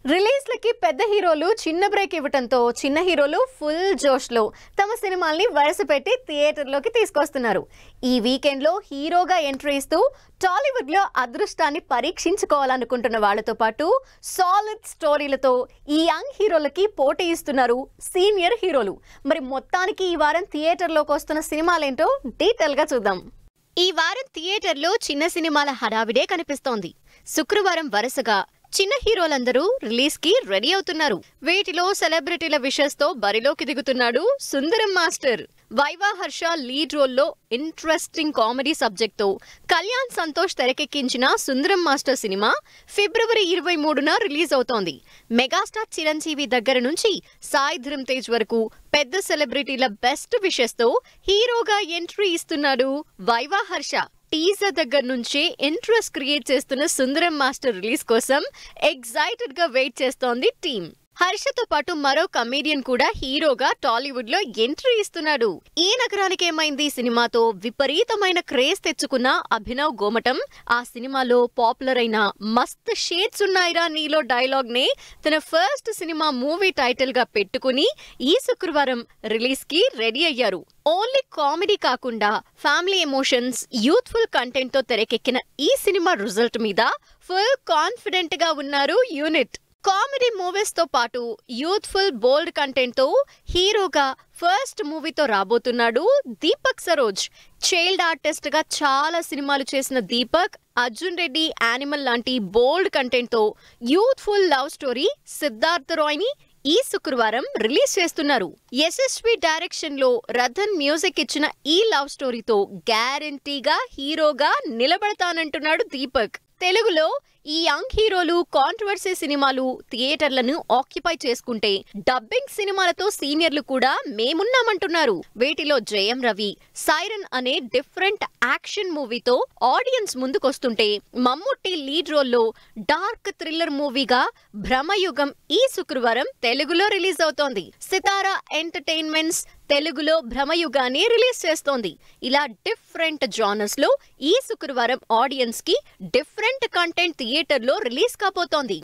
రిలీజ్‌లకి పెద్ద హీరోలు చిన్న బ్రేక్ ఇవ్వటంతో చిన్న హీరోలు ఫుల్ జోష్‌లో తమ సినిమాల్ని వరుసపెట్టి థియేటర్‌లోకి తీసుకొస్తున్నారు. ఈ వీకెండ్‌లో హీరోగా ఎంట్రీ ఇస్తూ టాలీవుడ్‌లో అదృష్టాన్ని పరీక్షించుకోవాలనుకుంటున్న వాళ్ళతో పాటు సాలిడ్ స్టోరీలతో ఈ యంగ్ హీరోలకి పోటీ ఇస్తున్నారు సీనియర్ హీరోలు. మరి మొత్తానికి ఈ వారం థియేటర్‌లోకి వస్తున్న సినిమాలేంటో డీటెయిల్‌గా చూద్దాం. ఈ వారం థియేటర్‌లో చిన్న సినిమాల హడావిడే కనిపిస్తోంది. శుక్రవారం వరుసగా చిన్న హీరోలందరూ రిలీజ్ కి రెడీ అవుతున్నారు. వీటిలో సెలబ్రిటీల విషెస్ తో బరిలోకి దిగుతున్నాడు Sundaram master. Viva Harsha lead role లో ఇంట్రెస్టింగ్ కామెడీ సబ్జెక్ట్ తో కళ్యాణ్ సంతోష్ తెరకెక్కించిన సుందరం మాస్టర్ సినిమా ఫిబ్రవరి 23న రిలీజ్ అవుతోంది. మెగాస్టార్ చిరంజీవి దగ్గర నుంచి సాయి ధరమ్ తేజ్ వరకు పెద్ద సెలబ్రిటీల బెస్ట్ విషెస్ తో హీరోగా ఎంట్రీ ఇస్తున్నాడు వైవా హర్ష. టీజర్ దగ్గర నుంచే ఇంట్రెస్ట్ క్రియేట్ చేస్తున్న సుందరం మాస్టర్ రిలీజ్ కోసం ఎక్సైటెడ్ గా వెయిట్ చేస్తోంది టీమ్. హర్షతో పాటు మరో కమేడియన్ కూడా హీరోగా టాలీవుడ్ లో ఎంట్రీ ఇస్తున్నాడు. ఈ నగరానికి ఏమైంది సినిమాతో విపరీతమైన క్రేజ్ తెచ్చుకున్న అభినవ్ గోమటం ఆ సినిమాలో పాపులర్ అయిన మస్త్ షేడ్స్ ఉన్నాయిరా నీలో డైలాగ్ నే తన ఫస్ట్ సినిమా మూవీ టైటిల్ గా పెట్టుకుని ఈ శుక్రవారం రిలీజ్ కి రెడీ అయ్యారు. ఓన్లీ కామెడీ కాకుండా ఫ్యామిలీ ఎమోషన్స్, యూత్ఫుల్ కంటెంట్ తో తెరకెక్కిన ఈ సినిమా రిజల్ట్ మీద ఫుల్ కాన్ఫిడెంట్ గా ఉన్నారు యూనిట్. కామెడీ మూవీస్ తో పాటు యూత్ఫుల్ బోల్డ్ కంటెంట్ తో హీరోగా ఫస్ట్ మూవీతో రాబోతున్నాడు దీపక్ సరోజ్. చైల్డ్ ఆర్టిస్ట్ గా చాలా సినిమాలు చేసిన దీపక్ అర్జున్ రెడ్డి, యానిమల్ లాంటి బోల్డ్ కంటెంట్ తో youthful love story Siddharth Roy ని ఈ శుక్రవారం రిలీజ్ చేస్తున్నారు. యశస్వి డైరెక్షన్ లో రథన్ మ్యూజిక్ ఇచ్చిన ఈ లవ్ స్టోరీతో గ్యారంటీగా హీరోగా నిలబడతానంటున్నాడు దీపక్. తెలుగులో ఈ యంగ్ హీరోలు కాంట్రవర్సీ సినిమాలు థియేటర్లను ఆక్యుపై చేసుకుంటే డబ్బింగ్ సినిమాలతో సీనియర్లు కూడా మేమున్నామంటున్నారు. వీటిలో జయం రవి సైరన్ అనే డిఫరెంట్ యాక్షన్ మూవీతో ఆడియన్స్ ముందుకొస్తుంటే, మమ్ముట్టి లీడ్ రోల్లో డార్క్ థ్రిల్లర్ మూవీగా భ్రమయుగం ఈ శుక్రవారం తెలుగులో రిలీజ్ అవుతోంది. సితారా ఎంటర్టైన్మెంట్స్ తెలుగులో భ్రమయుగాన్ని రిలీజ్ చేస్తోంది. ఇలా డిఫరెంట్ జానర్స్ లో ఈ శుక్రవారం ఆడియన్స్ కి డిఫరెంట్ కంటెంట్ థియేటర్ లో రిలీజ్ కాబోతోంది.